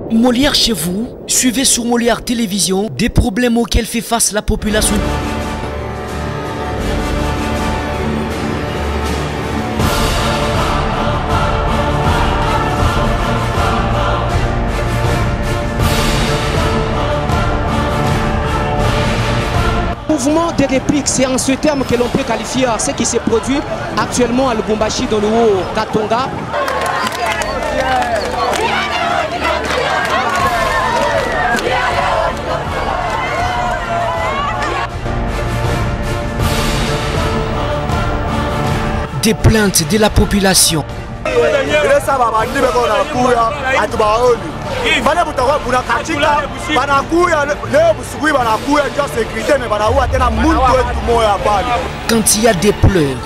Molière chez vous, suivez sur Molière Télévision des problèmes auxquels fait face la population. Mouvement de réplique, c'est en ce terme que l'on peut qualifier ce qui se produit actuellement à Lubumbashi dans le Haut-Katanga. Des plaintes de la population. Quand il y a des pleurs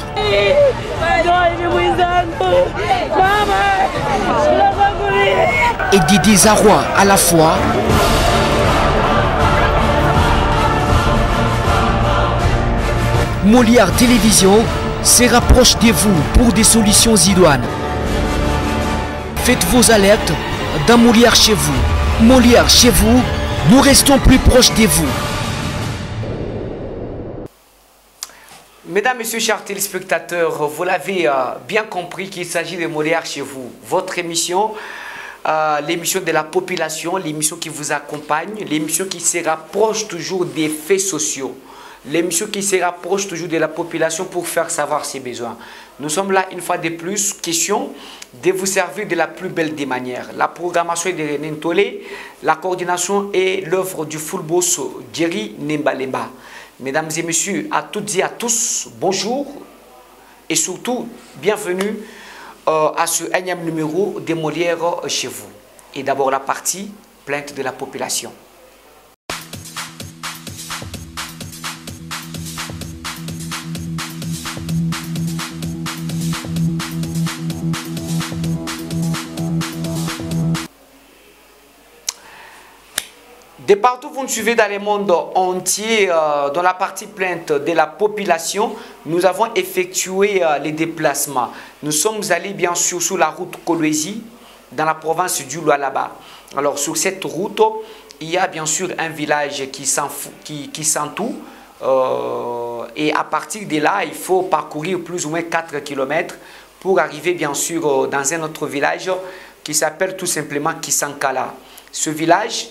et des désarrois à la fois, Molière Télévision se rapproche de vous pour des solutions idoines. Faites vos alertes dans Molière chez vous. Molière chez vous, nous restons plus proches de vous. Mesdames, Messieurs, chers téléspectateurs, vous l'avez bien compris qu'il s'agit de Molière chez vous. Votre émission, l'émission de la population, l'émission qui vous accompagne, l'émission qui se rapproche toujours des faits sociaux. L'émission qui se rapproche toujours de la population pour faire savoir ses besoins. Nous sommes là une fois de plus, question de vous servir de la plus belle des manières. La programmation est de René Ntolé, la coordination est l'œuvre du full boss Jerry Nembalemba. Mesdames et messieurs, à toutes et à tous, bonjour et surtout bienvenue à ce énième numéro de Molière chez vous. Et d'abord la partie plainte de la population. De partout vous nous suivez dans le monde entier, dans la partie plainte de la population, nous avons effectué les déplacements. Nous sommes allés bien sûr sur la route Kolwezi, dans la province du Lualaba. Alors sur cette route, il y a bien sûr un village qui s'entoure. Et à partir de là, il faut parcourir plus ou moins 4 km pour arriver bien sûr dans un autre village qui s'appelle tout simplement Kisankala. Ce village,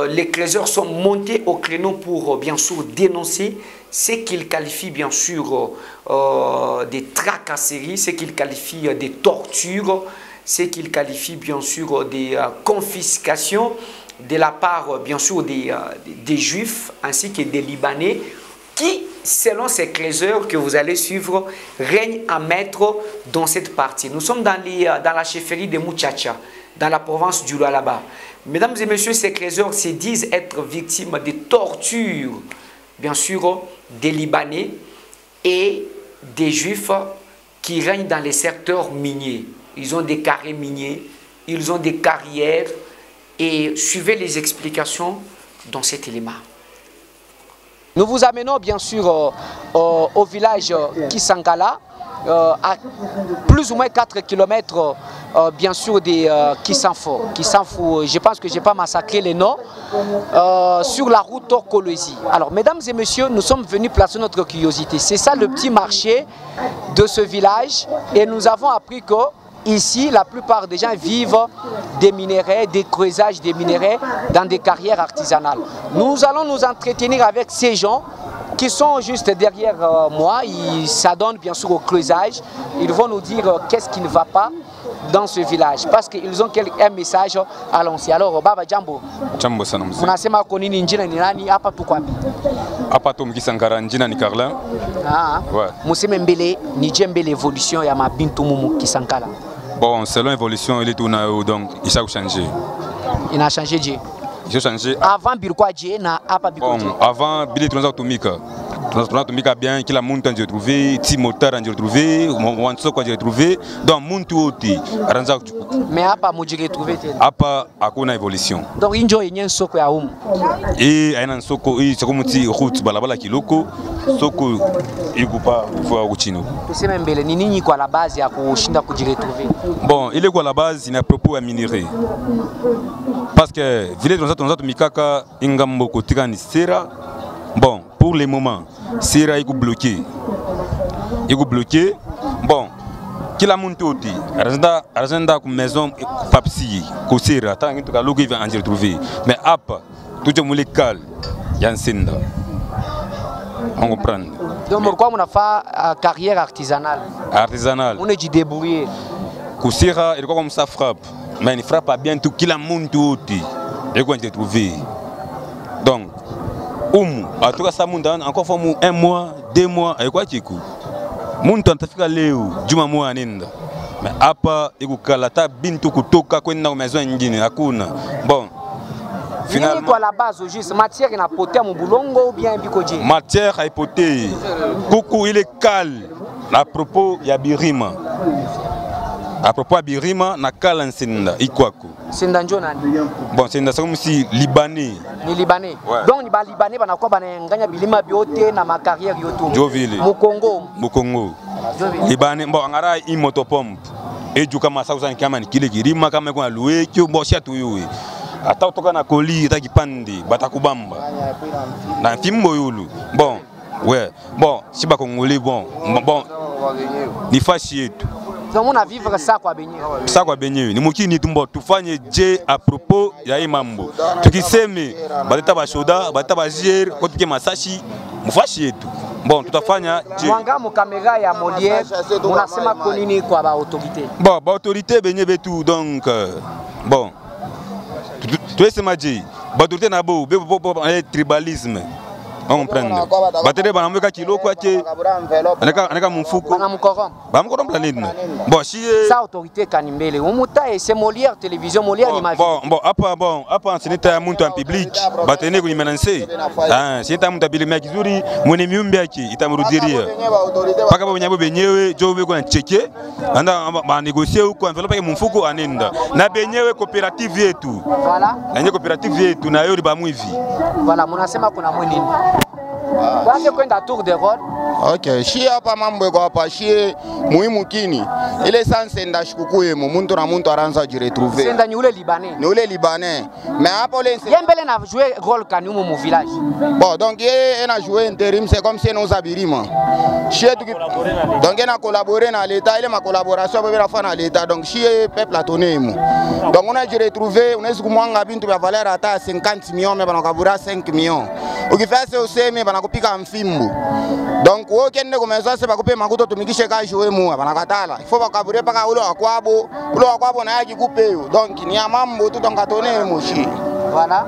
les créateurs sont montés au créneau pour bien sûr dénoncer ce qu'ils qualifient bien sûr des tracasseries, ce qu'ils qualifient des tortures, ce qu'ils qualifient bien sûr des confiscations de la part bien sûr des Juifs ainsi que des Libanais qui, selon ces créateurs que vous allez suivre, règnent à maître dans cette partie. Nous sommes dans la chefferie de Muchacha, dans la province du Lualaba. Mesdames et messieurs, ces créateurs se disent être victimes de tortures, bien sûr, des Libanais et des Juifs qui règnent dans les secteurs miniers. Ils ont des carrés miniers, ils ont des carrières et suivez les explications dans cet élément. Nous vous amenons bien sûr au village Kisankala, à plus ou moins 4 km bien sûr des Kisanfo, je pense que je n'ai pas massacré les noms, sur la route Kolwezi. Alors mesdames et messieurs, nous sommes venus placer notre curiosité. C'est ça le petit marché de ce village et nous avons appris que ici, la plupart des gens vivent des minerais, des creusages des minerais dans des carrières artisanales. Nous allons nous entretenir avec ces gens qui sont juste derrière moi. Ils s'adonnent bien sûr au creusage. Ils vont nous dire qu'est-ce qui ne va pas dans ce village parce qu'ils ont un message à lancer. Alors, Baba Jambo. Jambo sana mzee. Unasema kwa nini njina ni nani hapa tuko wapi? Hapa tu Kisankala njina ni Carlin. Ouais. Museme mbele ni jembele évolution ya mabintu mumu Kisankala. Bon, selon l'évolution, il est tout donc il a changé. Il a changé Dieu. Il a changé. Avant Birkwa Dieu na hapa Birkwa. Bon, avant Billy Transatomika. Transatomika bien qu'il a monté j'ai trouvé, Timotar j'ai trouvé, Wansoko j'ai trouvé, donc Muntu oti aranza. Mais hapa mujire trouvé. Hapa hakuna évolution. Donc injo yenye soko ya humu. Et aina soko hii soko muti route balabala kiloko soko ikupa fois kuchino. Tuseme mbele ni nini kwa la base ya kushinda kujiretrouver? Bon, il est quoi la base, il y a propos à minerai. Parce que village on mikaka ingambo kotika ni sera. Bon, pour le moment, sera est bloqué. Il est bloqué. Bon, qui la monte oti. Argenda comme maison papsi, kosera, tant que le logo va en retrouver. Mais après, tout le monde est calme. Il y a un senda. On comprend. Donc pourquoi on a fait carrière artisanale? Artisanale. On est du débrouillé. Kosera, il est comme ça frappe. Mais il frappe pas bien tout qui la monte oti. Et qu'on te trouver. Donc, en tout cas, ça monte encore un mois, 2 mois, et quoi tu écoutes? Monte en tafika leo, juma mois anenda. Mais après, il y a la bintu kutoka kwenda maison nyingine hakuna. Bon. Finalement, quoi la base au juste matière na poté mon boulongo ou bien bikoje? Matière à poté. Coucou, il est calme. À propos, il y a Birima. À propos de Birima, na kala nsenda ikwako. Senda njo nani? Bon, senda c'est comme si libanais. Ni libanais. Ouais. Donc ni ba libanais bana kwa bana nganya bilima biote na ma carrière yoto. Jovile. Mu Congo. Mu Congo. Jovile. Libanais bon ngara i motopompe. Et du kama sa usani kama ni kile kirima kama kwa loué kyo bo sia tuyo. Ata utoka na koli ita kipande batakubamba. Na fimbo yulu. Bon, ouais. Bon, si ba congolais bon. Bon. Ni fashi yetu. Donc on a vivre ça quoi benye. Ça quoi benye. Ni mukini tumbo tufanye je à propos ya hii mambo. Tukiseme baleta ba shoda, baleta ba jier, kotike masashi, mufashi yetu. Bon, tutafanya je. Mwanga mu kamera ya Molière, unasema kwa nini kwa ba autorité? Bon, ba autorité benye betu donc bon. Tu es maji. Ba autorité na bo, be tribalisme. On comprend. Batere banamweka kiloko ake anaka mfuko banamukorompa planète. Bon si sa autorité kanimbele umuta et c'est Molière télévision Molière ni ma vie. Bon apa sinita ya muntu en public batene kulimenanse. Ah sinita muntu abili mekizuri mwene miumbi yake itamrudiria. Paka babo nyabo benyewe jo beko na cheke anda ba négocier uko envelope yake mfuko anenda. Na benyewe coopérative yetu. Voilà. Na nye coopérative yetu na yo liba mwivi. Voilà, munasema kuna mwenini. Waje kwenda tour de rôle. Ok, shi hapa mambo yako hapa shi muhimu kini. Ile sanse nda shikukuye muntu na muntu aranza jiretrouver. Senda ni ule libanais. Ni ule libanais. Mais hapa ule Yembele na jouer rôle kaniumu mu village. Bon, donc il a joué intérim, c'est comme si nous abirima. Donc il a collaboré dans l'État, il a ma collaboration avec la fin à l'État. Donc si peuple a tourné. Donc on a retrouvé, on a dit que moi on a valeur à 50 millions, mais on a 5 millions. O qui fait c'est aussi mais on a copié un film. Donc au kende comme ça c'est pas copier makuto tumikishe ka jouer moi bana katala. Il faut pas kabure paka ulo akwabo na yaki couper. Donc ni ya mambo tout donc atone moshi. Voilà.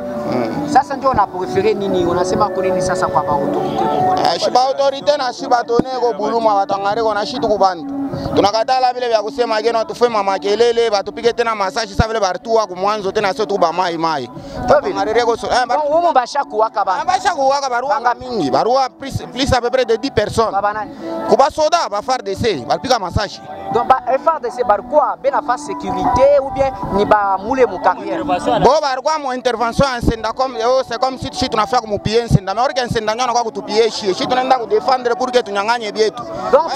Sasa ndio on a préféré nini unasema kwa nini sasa kwa autorité? Shiba autorité na shiba tone ko buluma watangare ko na shitu kubantu. Tunakatala vile vya kusema geno tufe mama kelele batupike tena masashi sa vile bartua ku mwanzo tena sio tu ba mai. Tungarereko so umu basha kuwaka ba. Basha kuwaka barua mingi. Barua plus à peu près de 10 personnes. Kuba soda ba FARDC, balpika masashi. Donc ba FARDC barquoi bena fa sécurité ou bien ni ba moule mu carrière. Bo barquoi mo intervention en senda comme c'est comme si tu na fait comme pied senda mais organ senda nyana kwa kutupie shi tunaenda ku défendre pour que tunyanganye bietu. Donc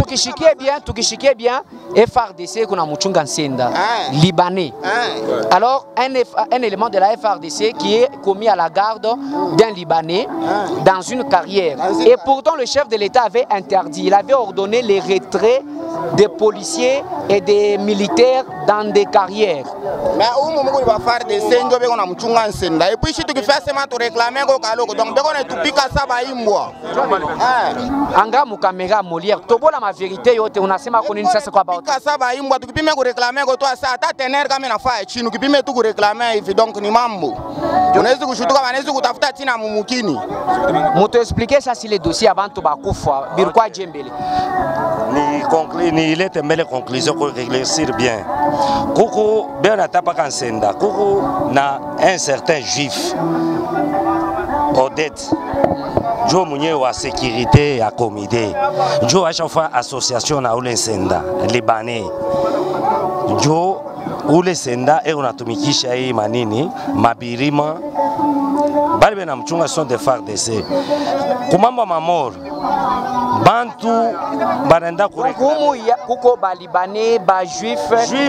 tukishikie bien FARDC kuna muchunga nsenda libanais. Alors un élément de la FARDC qui est commis à la garde d'un libanais dans une carrière. Et pourtant le chef de l'État avait interdit, il avait ordonné les retraits des policiers et des militaires dans des carrières. Mais où nous va faire des scènes de on a muchunga nsenda et puis si tu fais seulement tu réclamer ko kaloko donc beko na tupika ça ba imbwa. Anga mu caméra Molière tobola ma vérité yote unasema kwa nini sasa kwa bao kasa ba imbwa tukipime ku réclamer ko toi ça ta tener kama inafaa chini ukipime tu ku réclamer hivi donc ni mambo unaweza kushutuka wanaweza kutafuta tina mumukini moto expliquer ça si les dossiers avant to bakufa birkwa jembele ni il est mêlé conclusion pour éclaircir bien kuku bien atapa kansenda kuku na un certain juif Odette jo mwenye wa sécurité ya comité jo à chaque fois association na ule senda libanais jo ule senda unatumikisha hii manini mabirima bali bena mchunga sont des FARDC. Kumamba mamor bantu banenda kuréclamer kuko ba libanais ba juif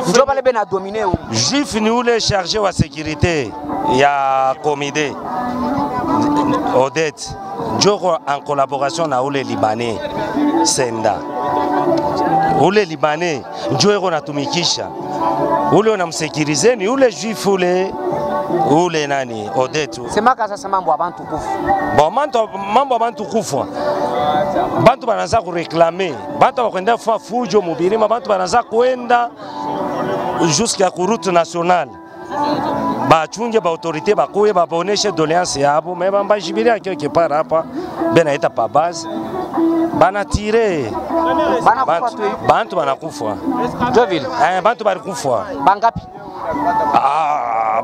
njo bale bena dominer juif ni ule chargé wa sécurité ya comité Odette Njoko en collaboration na ule libanais Senda ule libanais Njoko natumikisha ule unamsekirize ni ule juif ule nani Odette sema sasa mambo abantu kufa bon mambo abantu kufa bantu banaanza kureklame bantu bakwenda fa fujo mubirima bantu banaanza kwenda jusqu'à route nationale bachunge ba autorité bakuye baboneshe doléance yabo mais bambajibiria quelque part hapa benaita pa base banatire bantu banakufa Joville bantu barikufa bangapi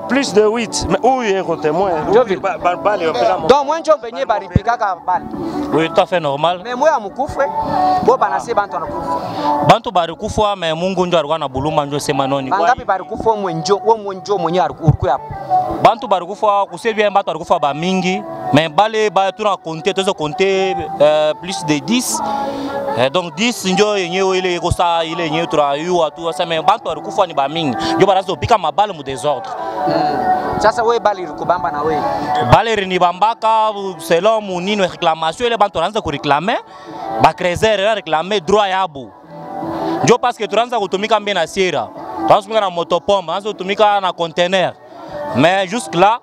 plus de 8 mais où est le témoin donc moi je venir baripika ka bal oui tout à fait normal mais moi amukufe bo banase bantu anakufa bantu barikufa mais Mungu ndio alikuwa na buluma ndio sema noni bangapi barikufa mwenjo mwenye alikuwa hapo bantu barikufa kusebia bantu barikufa ba mingi mais bale ba tuna compter tozo compter plus de 10 donc 10 ndio yenyewe ile iko saa ile yenyewe tunayua tu sasa mais bantu barikufa ni ba mingi ndio barazo pika mabale mu désordre sasa wewe bali ilikubamba na wewe bale ni bambaka selon munino réclamation ile bantu wanaanza ku réclamer ba crezer réclamer droit yabo ndio parce que tunaanza kutumika mbele na sira tunaanza na motopombe tunaanza kutumika na conteneur mais jusque là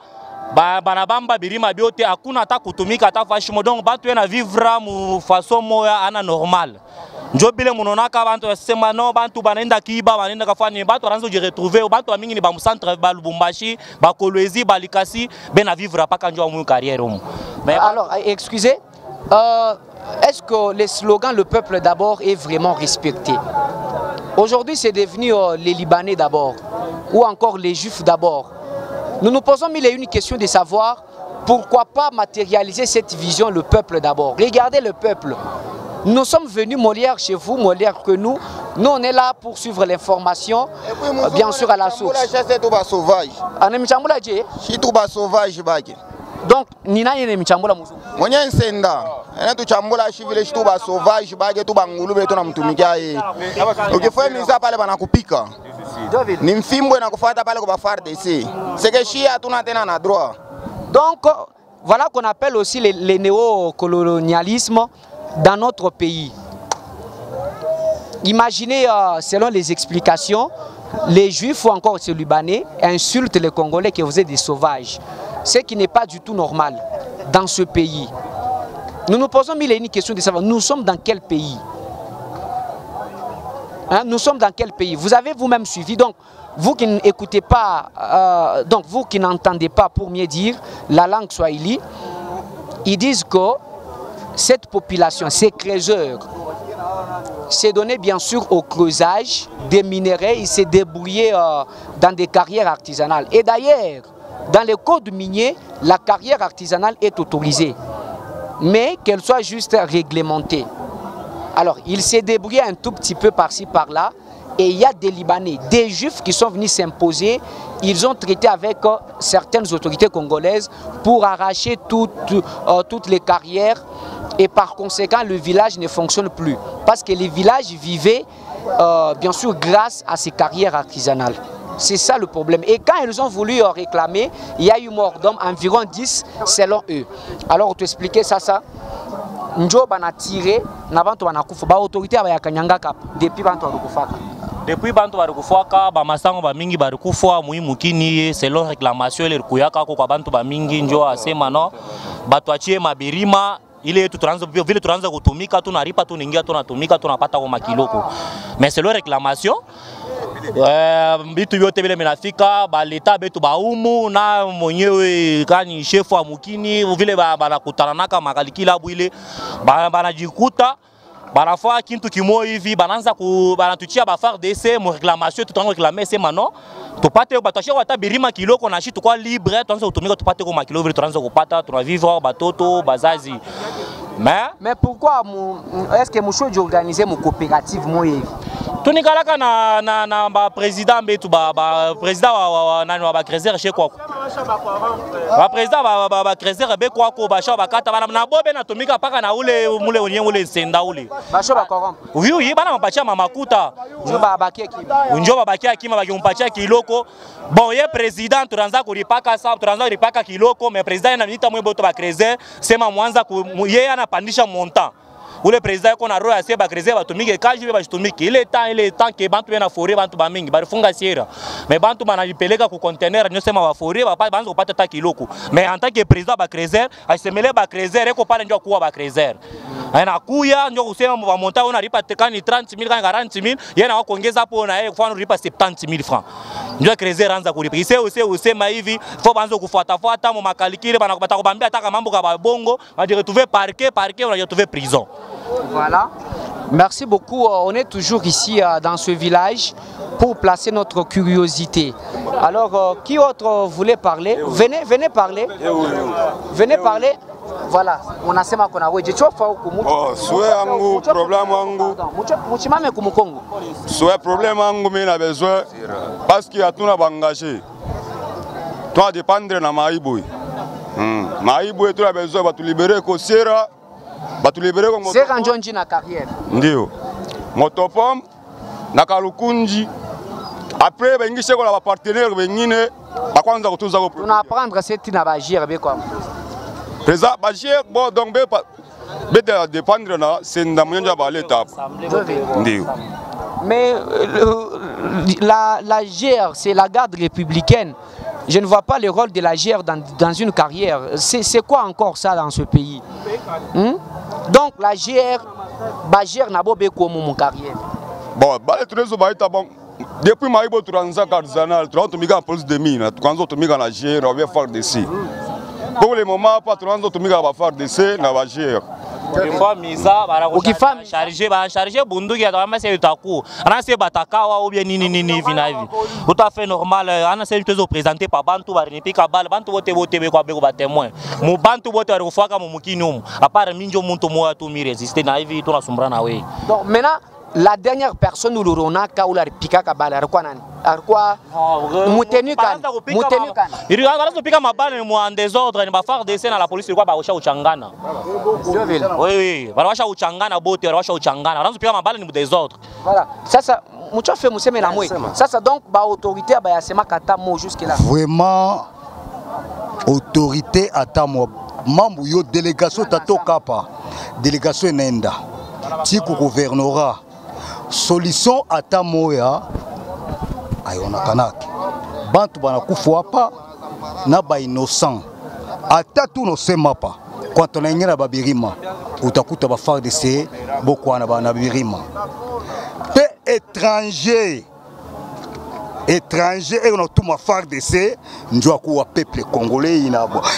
banabamba birima biote hakuna hata kutumika hata fashimo donc bantu yana vivre mu façon moya ana normal njo bile munonaka bantu basema no bantu banaenda kiba banaenda kafanya bantu wanaanza je retrouver bantu mingi ni ba centre ba Lubumbashi ba Kolwezi ba Likasi bena vivre paka njo mu carrière mais alors excusez est-ce que les slogans le peuple d'abord est vraiment respecté? Aujourd'hui c'est devenu les Libanais d'abord ou encore les Juifs d'abord. Nous nous posons mille et une questions de savoir pourquoi pas matérialiser cette vision le peuple d'abord. Regardez le peuple. Nous sommes venus Molière chez vous, Molière que nous. Nous on est là pour suivre l'information, bien sûr à la source. Donc, nina yene mchambula muzungu. Mwenye nsenda. Ene tuchambula shivile shitu ba sauvage bage tu bangulube tu namtumikia yeye. Ukifanya miza pale banakupika. Ni mfimbwe na kufuata pale kwa FARDC. C'est que chia hatuna tena na droit. Donc voilà qu'on appelle aussi les néocolonialismes dans notre pays. Imaginez selon les explications, les Juifs ou encore les Libanais insultent les Congolais que vous êtes des sauvages. Ce qui n'est pas du tout normal dans ce pays. Nous nous posons mille et une questions de savoir, nous sommes dans quel pays? Hein, nous sommes dans quel pays? Vous avez vous-même suivi, donc vous qui n'écoutez pas, donc vous qui n'entendez pas, pour mieux dire, la langue swahili, ils disent que cette population, ces creuseurs, s'est donné bien sûr au creusage des minerais, ils s'est débrouillé dans des carrières artisanales. Et d'ailleurs, dans les codes miniers, la carrière artisanale est autorisée, mais qu'elle soit juste réglementée. Alors, il s'est débrouillé un tout petit peu par-ci, par-là, et il y a des Libanais, des Juifs qui sont venus s'imposer. Ils ont traité avec certaines autorités congolaises pour arracher toutes les carrières, et par conséquent, le village ne fonctionne plus. Parce que les villages vivaient, bien sûr, grâce à ces carrières artisanales. C'est ça le problème. Et quand ils ont voulu réclamer, il y a eu mort d'hommes, environ 10 selon eux. Alors, tu expliquais ça. Njo bana tiré, na bantu bana kufa. Ba autorité ba yakanyanga kap depuis bantu bakufaka. Depuis bantu bakufaka, ba masango ba mingi barikufa muhimu kini selon réclamation ile kuyaka kwa bantu ba mingi njo asema no. Batu achie mabirima ile tunaanza vile tunaanza kutumika tunaripa tunaingia tunatumika tunapata kwa makiloko. Mais selon réclamation bitu yote vile minafika ba leta betu ba umu na mwenyewe kani chef wa mukini vile banakutana naka makalikila bwile banajikuta banafaa kintu kimo hivi bananza banatuchia ba FARDC mo réclamation tout en réclamer c'est maintenant tupate batashia wata birima kiloko na shi tukwa libre tuanze kutumika tupate kwa makilo vile tuanze kupata tunavivre batoto bazazi. Mais pourquoi est-ce que vous organisez une coopérative? tunikalaka na ba président betu ba président wa nani wa ba Crézer chez kwako ba président ba Crézer be kwako ba sha bakata bana na bobe na tumika paka na ule senda ule ba sha ba korompa oui bana mpatia mamakuta njo ba bakia kima njo ba bakia kima bakimpatia kiloko bon ye président turanza kulipaka sa turanza kulipaka kiloko mais président na minita mwe boto ba Crézer sema mwanza ye anapandisha montant ule président qu'on a roya se ba Crézer batumike kaji be batumike il est temps que bantu bena forêt bantu ba mingi bari funga sierra mais bantu banajipeleka ku container nyo sema ba forêt ba banzo kupata ta kiloko mais en tant que président ba Crézer asemele ba Crézer eko pale ndio kuwa ba Crézer ana kuya ndio kusema ba monta ona ripa tekani 30000 kana 40000 yena wakuongeza hapo na yeye kufanya ripa 70000 francs ndio Crézer anza kulipa usema hivi fo banzo kufuata mu makalikile bana kupata kubambia taka mambo ka bongo va dire trouver parquet on va trouver prison. Voilà. Merci beaucoup. On est toujours ici dans ce village pour placer notre curiosité. Alors, qui autre voulait parler? Venez parler. Venez parler. Voilà. On a sema kona weje chofa huko mtu. Oh, souhait wangu, problème wangu. Muchimame kumukongo. Souhait problème wangu mimi na besoin parce que hatuna bangage. Toi dépendre na maibo. Maibo tu na besoin ba tu libérer ko sera. Batulibere ko moto. Sera njonji na carrière. Ndio. Motopom na kalukunji. Après bengishe ko la partenaire bengine bakwanza kutuza ko. On apprendre cette na bagir be quoi. Président bagir bon donc be de dépendre na senda munja ba l'étape. Ndio. Mais la GR, c'est la garde républicaine. Je ne vois pas le rôle de la GR dans une carrière. C'est quoi encore ça dans ce pays? Donc la GR n'a pas beaucoup mon carrière. Bon, depuis Maïbo, tu as un cardinal, tu as un police de mine, tu as un la GR, on va faire dessus. Pour le moment, tu as un faire dessus, na la GR. Ukifanya miza charger bunduki atamasa itaku anase batakawa ou bien nini hivi na hivi utafe normal anase tuzo présenter pa bantu barinipika bale bantu bote be kwa beko ba témoin mu bantu bote barikufaka mu mukini umu apart minjo muntu moya tu mi résister na hivi tunasumbra na we. Donc maintenant la dernière personne où l'on ka ou la pika kabala alikuwa nani? Alikuwa mutenu kan. Il a pika mabale ni en désordre ni ba faire descendre na la police ilikuwa ba washa uchangana. Oui, ba washa uchangana bote ba washa uchangana. Anaanza pika mabale ni désordre. Voilà. Sasa muchofe museme na mwe. Sasa donc ba autorité ba yasema kata mo jusque là. Vraiment autorité ata mo mambo yo délégation tatoka pa. Délégation nenda. Tiku gouvernorat solution ata moya ayona kanaki bantu banakufa hapa na ba innocent ata tu no sema pa quand on engena ba birima utakuta ba FARDC bokwana ba birima pe étranger et on a tout ma FARDC njua kuwa peuple congolais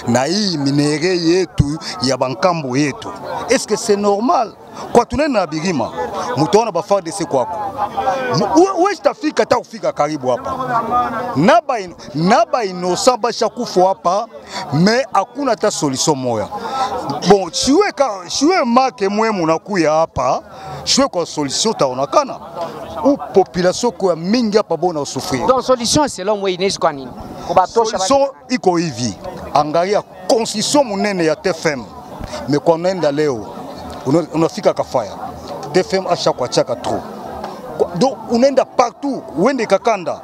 na hii minere yetu ya bankambo yetu. Est-ce que c'est normal? Kwa tunena birima mutaona ba FARDC kwako wewe tafika ta kufika karibu hapa naba innocent basha kufa hapa mais hakuna ta solution moya. Bon chiwe make mwemu nakuya hapa chiwe kwa solution taonakana ou population kwa mingi hapa bona souffrir. Donc solution selon moi inaweza kwa nini? Solution iko hivi, angalia constitution munene ya TFM mais kwa nenda leo unafika kafaya TFM acha kwa chaka trop. Donc unaenda partout uende kakanda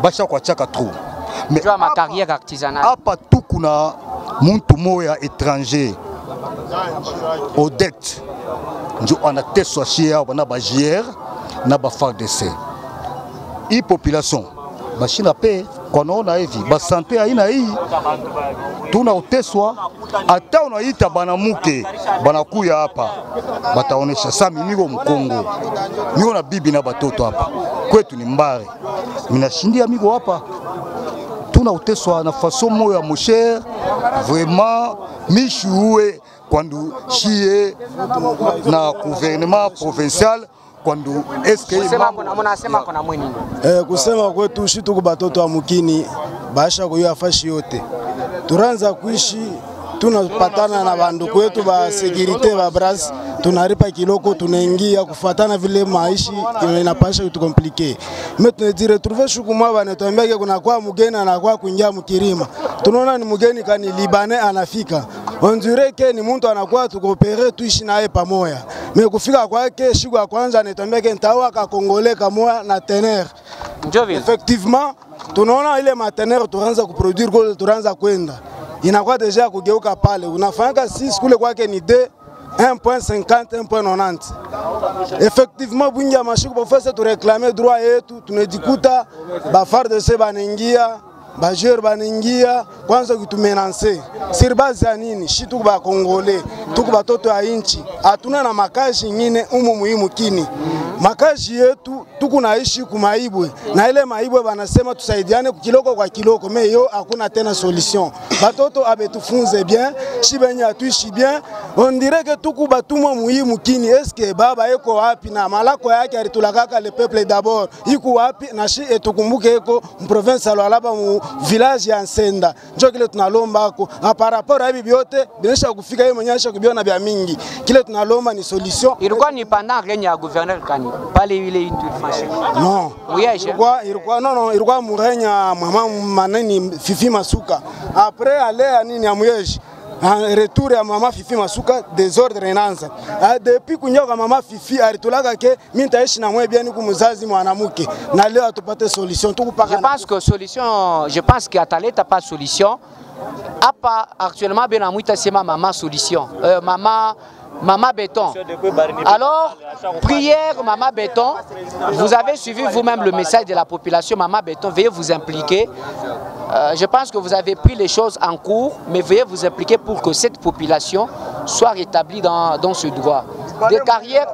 basha kwa chaka trop. Mais ma carrière artisanale hapa tu kuna muntu moya étranger Odette njo anateswa chia bana ba JR na ba FARDC. I population bashina pe kwa naona hivi ba santé haina hii tuna uteswa hata unaita banamuke banakuya hapa bataonesha sami niko mkongo niko na bibi na batoto hapa kwetu ni mbare minashindia migo hapa tuna uteswa na façon moya mon cher vraiment mishuwe kwandu chie na gouvernement provincial kwandu eske mnasema kuna mweni kusema kwetu shi tuko batoto wa mukini basha kuyo afashi yote turanza kuishi tunapatana na bandu kwetu ba securite ba bras tunaripa kiloko tunaingia kufuatana vile maisha inapasha kutukomplike. Mais tunajiretrouver shuku mwa banatuambia kuna kwa mgeni anakuwa kuingia mkirima. Tunaona ni mgeni kani Libanais anafika. On dirait que ni mtu anakuwa tukopere tuishi naye pamoja. Mais kufika kwake siku ya kwanza anatuambia ke ntawa ka Congolais kama na tener. Effectivement, tunaona ile matener tuanza kuproduire kwa tuanza kwenda. Inakuwa deja kugeuka pale. Unafanya 6 kule kwake ni 1.50, 1.90. Effectivement, bunja mashiku professeur tu réclamer droit yetu, tunajikuta ba FARDC banaingia, ba joueur banaingia, kwanza kutumenancer. Sur base ya nini? Shi tuko ba Congolais, tuko batoto ya inchi. Hatuna na makazi nyingine umu muhimu kini. Makazi yetu tuko naishi kumaibwe. Na ile maibwe banasema tusaidiane kiloko kwa kiloko, mais yo hakuna tena solution. Batoto abetufunze bien, shi benye atuishi bien. On dirait que tuko batumwa muhimu kini. Est-ce que baba eko wapi na malako yake alitulakaka le peuple d'abord. Iko wapi na shi etukumbuke eko province ya Lualaba mu village ya Nsenda. Njo kile tunalomba ako. Par rapport à bibi yote, binesha kufika yeye mwenyewe kubiona bya mingi. Kile tunalomba ni solution. Ilikuwa ni pendant règne ya gouverneur Kani. Pale ile itufashe. Non. Ilikuwa murenya mama maneni Fifi Masuka. Après aller nini ya Muyeji. En retour ya mama Fifi Masuka désordre renanza. Depuis kunyoka mama Fifi alitulaka ke mimi taishi na mwe bien ku mzazi mwanamke. Na leo atupate solution tukupaka. Je pense que Atale t'as pas solution. Apa actuellement bien amuita sema mama solution. Maman Béton. Alors, prière Maman Béton, vous avez suivi vous-même le message de la population. Maman Béton, veuillez vous impliquer. Je pense que vous avez pris les choses en cours, mais veuillez vous impliquer pour que cette population soit rétablie dans ce droit. Des carrières...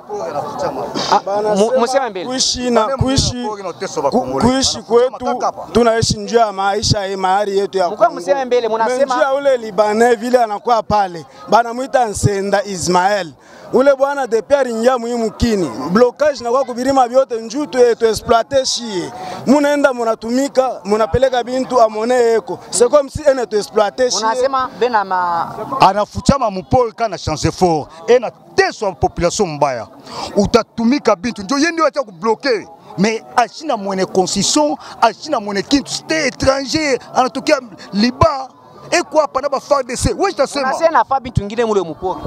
Kuishi kwetu tunaishi njia ya maisha ya mahali yetu ya Kongo. Njia ule Libanais vile anakuwa pale banamuita Nsenda Ismael. Ule bwana depuis aringia muhimu kini. Blocage na kwa kubirima vyote njutu yetu exploiter shie. Munaenda munatumika, munapeleka bintu amone eko. C'est comme si ene tu exploiter shie. Unasema benama anafuchama mpole kana chance fort. Ena teso population mbaya. Utatumika bintu ndio yeye ndio acha kubloquer. Mais achina mwene concession, achina mwene kintu c'était étranger, anatokea Liban. Eko hapa na ba FARDC. Wewe utasema. Unasema na fa bintu ngine mule mpori.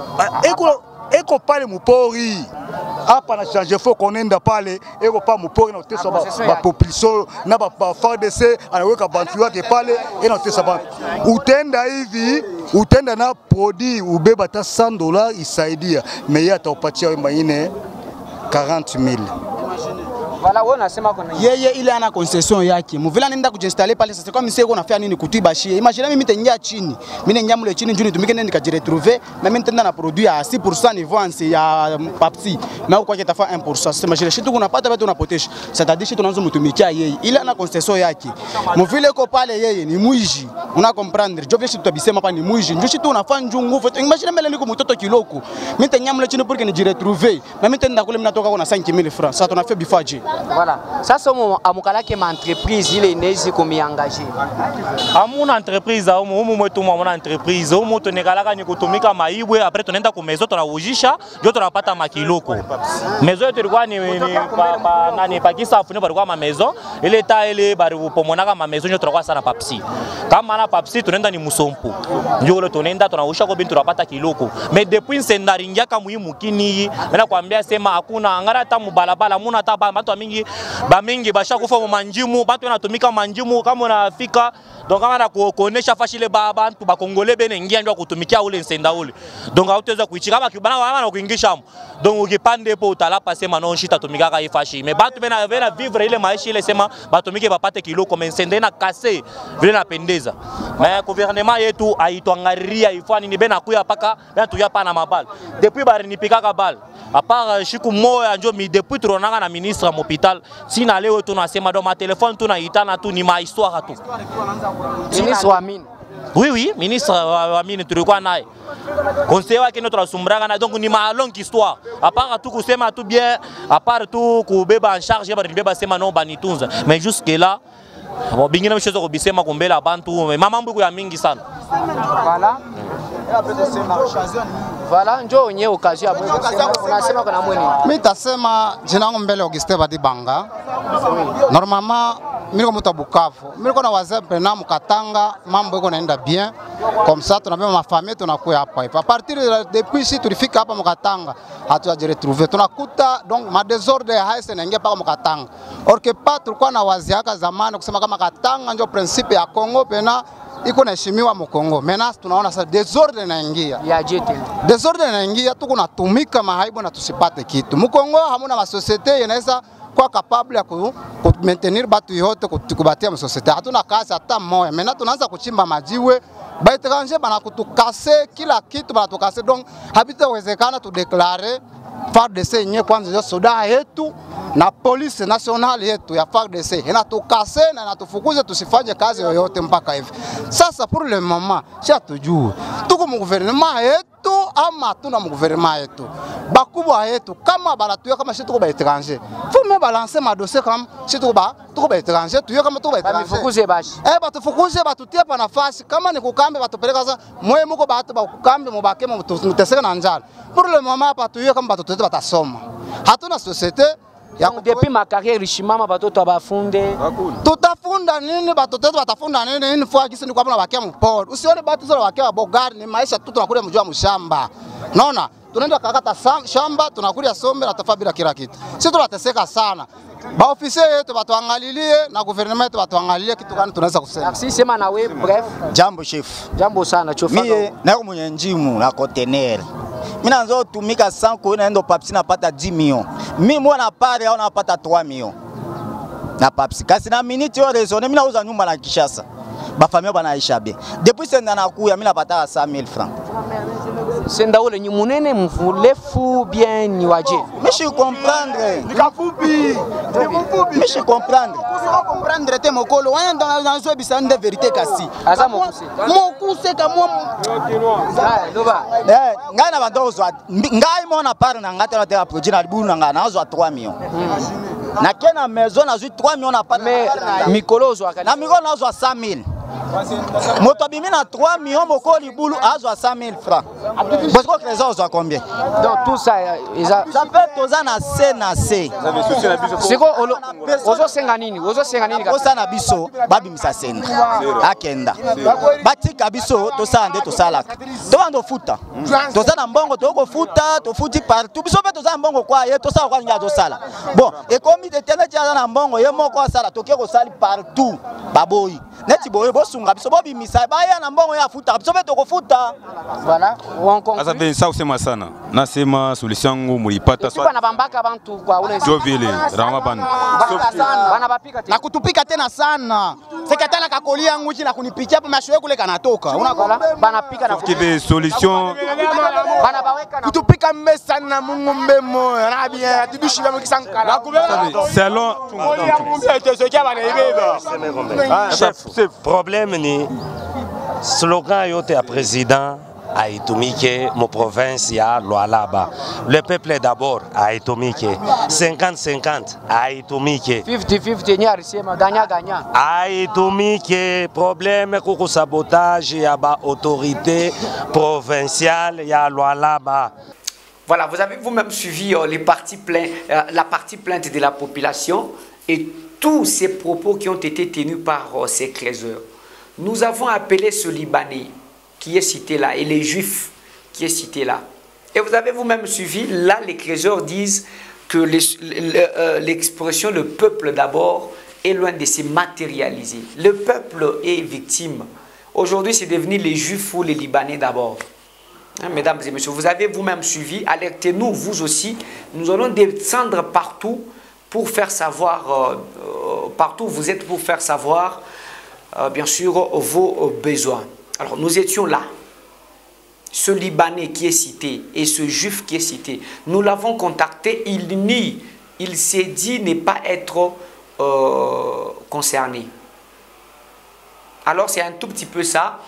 Eko pale mupori. Hapa na changer fort konenda pale, eko pa mupori na utesa ba population na ba FARDC anaweka bantu yake pale na utesa bantu. Utenda hivi, utenda na produit ubeba ta $100 isaidia. Mais yeye ataupatia wewe maine 40,000. Voilà, wewe unasema kuna yeye ile ana concession yake. Mvila nenda kujinstaller pale sasa kama mseko unafanya nini kutuiba shie. Imagine mimi nitengia chini. Mimi nengia mule chini njoo nitumike nenda nikajiretrouver, na mimi nitenda na produit à 6% niveau ansi ya Papsi. Na kwa kitafa 1%. Sasa imagine shitu unapata bado unapotesha. C'est-à-dire tunaanza mtumikia yeye. Ile ana concession yake. Mvile ko pale yeye ni muiji. Una comprendre. Jo vile tutabisema hapa ni muiji. Njoo shitu unafanya nguvu. Imagine mbele niko mtoto kiloko. Mimi nitengia mule chini pour que nijiretrouver. Na mimi nitenda kule mimi natoka kwa 5,000 francs. Sasa tunafanya bifaji. Voilà. Ça c'est mon amukalake ma entreprise il est nezi komi engagé. Amuna entreprise amu mwetu mwa entreprise umu tunekalaka ni kutumika maibwe après tunaenda ku maison tunawujisha ndio tunapata makiloko. Maison yetu ilikuwa ni pakisa afuni balikuwa ma maison ile ta ile bari upomonaka ma maison ndio tunakuwa sana Papsi. Kama na Papsi tunaenda ni Musompo. Ndio ile tunaenda tunawusha kwa bintu tunapata kiloko. Mais depuis sendaringia kama muhimu kini na kuambia sema hakuna angara hata mubalabala muna hata watu mingi mingi basha kufa mu manjimu batu wanatumika manjimu kama unafika donc kama na kuonesha fashile baba tu bakongole bene ngia ndio kutumikia ule Nsenda ule donc hautaweza kuichika kama kibana wana na kuingisha mu donc ukipande hapo utalapa sema no shita tumika ka ifashi mais batu bena vivre ile maisha ile sema batumike bapate kiloko mais Nsenda na kase vile napendeza mais gouvernement yetu aitwangaria ifani ni bena kuya paka bena tuya pana mabal depuis bari nipikaka bal à part shiku moya njo mi depuis turonaka na ministre hôpital sina leo tunasema do ma téléphone tunaitana tu ni ma histoire tu ministre Amine. Oui, ministre Amine tulikuwa naye. Conseiller wake ndio tunasumbraka na donc ni ma longue histoire. À part tout kusema tout bien, à part tout kubeba en charge ba beba sema non banitunza. Mais jusque là bingine mshozo kubisema kumbela bantu mama mbuku ya mingi sana. Voilà. Voilà, njo nye occasion unasema kuna mwini. Mimi tasema jina langu mbele Augustin Badibanga. Normalement mimi niko mtu Bukavu. Mimi niko na wazee pena mkatanga mambo iko naenda bien. Comme ça tunabeba mafamia tunakuya hapa hivi. A partir depuis si tulifika hapa mkatanga hatuja retrouver. Tunakuta donc ma désordre ya haise naingia paka mkatanga. Or que pas tulikuwa na waziaka zamani kusema kama katanga ndio principe ya Kongo pena iko naheshimiwa Mkongo. Menas tunaona sasa desordre inaingia. Ya jeti. Desordre inaingia tuko natumika mahaibu na tusipate kitu. Mkongo hamuna ma societe inaweza kwa capable ya ku maintenir batu yote kubatia ma societe. Hatuna kazi hata moja. Mena tunaanza kuchimba majiwe. Baitanje bana kutukase kila kitu bana tukase, donc habitawezekana tu declarer FARDC yenyewe kwanza ndio soda yetu na police nationale yetu ya FARDC inatukase na inatufukuze tusifanye kazi yoyote mpaka hivi. Sasa pour le moment cha tujue tuko mu gouvernement yetu ama tuna mu gouvernement yetu bakubwa yetu kama balatuya kama sisi tuko ba étranger faut me balancer ma dossier comme sisi tuko ba étranger tuyo kama tuko ba étranger Bamifukuze bashi batufukuze batutie pa nafasi kama ni kukambe batupeleka sasa mwe muko batu ba kukambe mubake muteseka na njala pour le moment hapa tuyo kama batutete batasoma hatuna societe ya depuis ma carrière richimama batoto abafunde tutafunda nini batoto batafunda nini fois kisi ndiko hapa bakia mporo usione batu zao bakia bogari ni maisha tu tunakulia mjua mshamba naona tunaenda kakata shamba tunakulia sombe na tafa bila kila kitu sisi tunateseka sana ba officier yetu batuangalilie na gouvernement yetu batuangalilie kitu gani tunaweza kusema merci sema na we bref jambo chef jambo sana chofa mimi na mwenye njimu na container mimi naanza kutumika sanko naenda papsi napata 10 millions mimi mwana pare au napata 3 millions na papsi kasi na minute yo raisonner mimi nauza nyumba na Kishasa ba famille banaisha bien depuis senda nakuya mimi napata 100,000 francs senda ule ni munene mfulefu bien ni waje mishi comprendre nikafupi mishi comprendre comprendre te mokolo wana dans zo bisande vérité kasi aza mokuse kamwa loba ngai na bando zo ngai mona par na ngata na te produit na libu na ngana zo 3 millions na kena maison na zo 3 millions na par mikolo zo akana na mikolo na zo 100,000 moto abimi na 3 millions moko libulu azo 100,000 francs parce que les autres ont combien donc tout ça ça fait toza na C siko ozo senga nini oza na biso babimisa senga akenda batika biso tosala nde tosalaka tobando futa toza na mbongo tokofuta tofuti partout biso pe toza na mbongo kwa ye tosala kwa nyaa tosala bon ekomi de tele tia na mbongo ye moko asala toke kosali partout baboyi neti boye bosunga biso bobimisa baya na mbongo ya futa biso pe tokofuta voilà asa ben ça usema sana nasema solution yangu mulipata swa na bambaka bantu kwa ule ndio vile rama bana bana bapika tena na kutupika tena sana sekatana kakoli yangu na kunipikia hapo mashoe kule kanatoka unaona bana pika na kibe solution bana baweka na kutupika mmesa na Mungu mbemo na bien atidushi ba mkisankala selon chef problème ni slogan yote ya président aitumike mo province ya Lualaba. Le peuple d'abord aitumike 50-50 aitumike 50-50 nyari sema ganya aitumike problème kuku sabotage ya ba autorité provinciale ya Lualaba. Voilà, vous avez vous-même suivi la partie plainte de la population et tous ces propos qui ont été tenus par ces créateurs. Nous avons appelé ce Libanais qui est cité là et les Juifs qui est cité là. Et vous avez vous-même suivi, là les créateurs disent que l'expression le peuple d'abord est loin de se matérialiser. Le peuple est victime. Aujourd'hui, c'est devenu les Juifs ou les Libanais d'abord. Mesdames et messieurs, vous avez vous-même suivi, alertez-nous, vous aussi. Nous allons descendre partout pour faire savoir, partout où vous êtes pour faire savoir, bien sûr, vos besoins. Alors, nous étions là. Ce Libanais qui est cité et ce Juif qui est cité, nous l'avons contacté, il nie, il s'est dit ne pas être concerné. Alors, c'est un tout petit peu ça.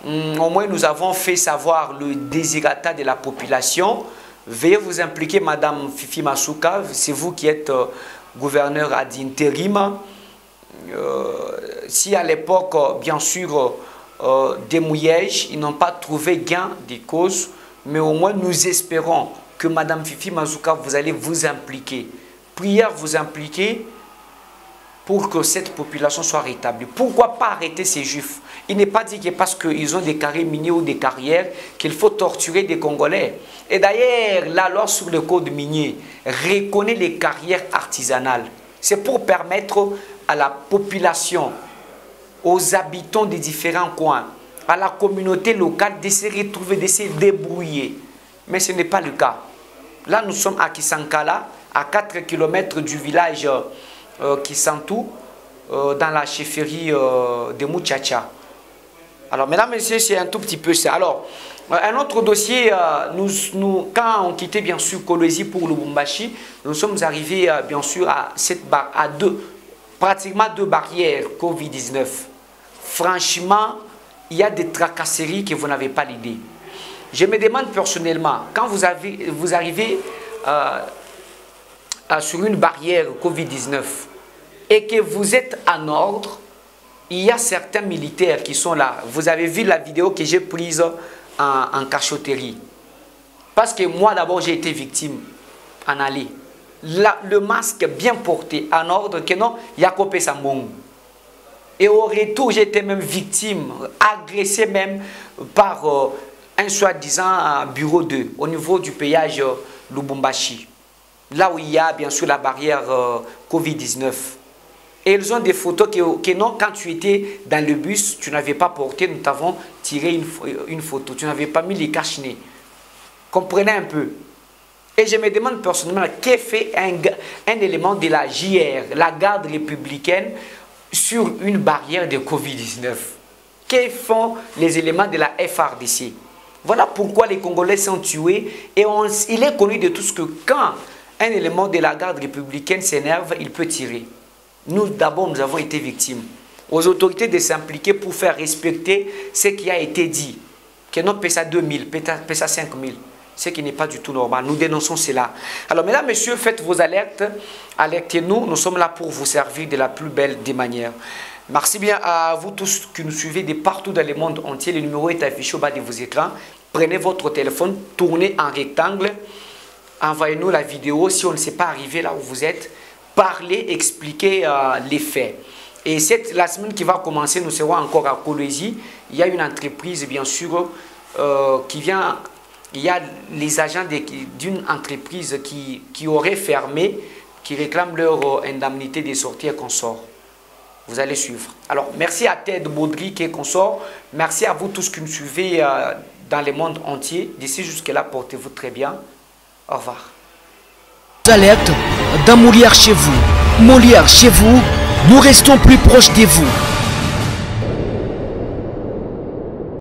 Au moins, nous avons fait savoir le désirata de la population. Veuillez vous impliquer, Madame Fifi Masuka, c'est vous qui êtes gouverneur ad intérim. Si à l'époque, bien sûr, des mouillages, ils n'ont pas trouvé gain de cause, Mais au moins, nous espérons que Madame Fifi Mazouka, vous allez vous impliquer. Prière vous impliquer pour que cette population soit rétablie. Pourquoi pas arrêter ces juifs? Il n'est pas dit que parce qu'ils ont des carrières miniers ou des carrières qu'il faut torturer des Congolais. Et d'ailleurs, la loi sur le code minier reconnaît les carrières artisanales. C'est pour permettre à la population, aux habitants des différents coins, à la communauté locale de se retrouver, de se débrouiller. Mais ce n'est pas le cas. Là, nous sommes à Kisankala, à 4 km du village Kisantou, dans la chefferie de Muchacha. Alors, mesdames et messieurs, c'est un tout petit peu ça. Alors, un autre dossier, quand on quittait bien sûr Kolwezi pour Lubumbashi, nous sommes arrivés bien sûr à pratiquement deux barrières Covid-19. Franchement, il y a des tracasseries que vous n'avez pas l'idée. Je me demande personnellement, quand vous arrivez sur une barrière Covid-19 et que vous êtes en ordre, il y a certains militaires qui sont là. Vous avez vu la vidéo que j'ai prise en cachotterie. Parce que moi d'abord j'ai été victime en aller. Le masque bien porté, en ordre, que non, il y a coupé sa monde. Et au retour, j'étais même victime, agressé même par un soi-disant bureau 2 au niveau du péage Lubumbashi. Là où il y a bien sûr la barrière Covid-19. Et ils ont des photos que non, quand tu étais dans le bus, tu n'avais pas porté, nous t'avons tiré une photo. Tu n'avais pas mis les cache-nez. Comprenez un peu. Et je me demande personnellement, qu'est fait un élément de la JR, la garde républicaine, sur une barrière de Covid-19? Que font les éléments de la FRDC? Voilà pourquoi les Congolais sont tués. Et il est connu de tous que quand un élément de la garde républicaine s'énerve, il peut tirer. Nous, d'abord, nous avons été victimes. Aux autorités de s'impliquer pour faire respecter ce qui a été dit. Que non, PESA 2000, PESA 5000. Ce qui n'est pas du tout normal. Nous dénonçons cela. Alors, mesdames, messieurs, faites vos alertes. Alertez-nous. Nous sommes là pour vous servir de la plus belle des manières. Merci bien à vous tous qui nous suivez de partout dans le monde entier. Le numéro est affiché au bas de vos écrans. Prenez votre téléphone, tournez en rectangle. Envoyez-nous la vidéo si on ne sait pas arriver là où vous êtes. Parlez, expliquez les faits. Et la semaine qui va commencer, nous serons encore à Kolwezi. Il y a une entreprise, bien sûr, qui vient... Il y a les agents d'une entreprise qui aurait fermé, qui réclament leur indemnité de sortie et consort. Vous allez suivre. Alors, merci à Ted Baudry et consort. Merci à vous tous qui nous suivez dans le monde entier. D'ici jusque-là, portez-vous très bien. Au revoir. Alerte dans Molière chez vous. Molière chez vous, nous restons plus proches de vous.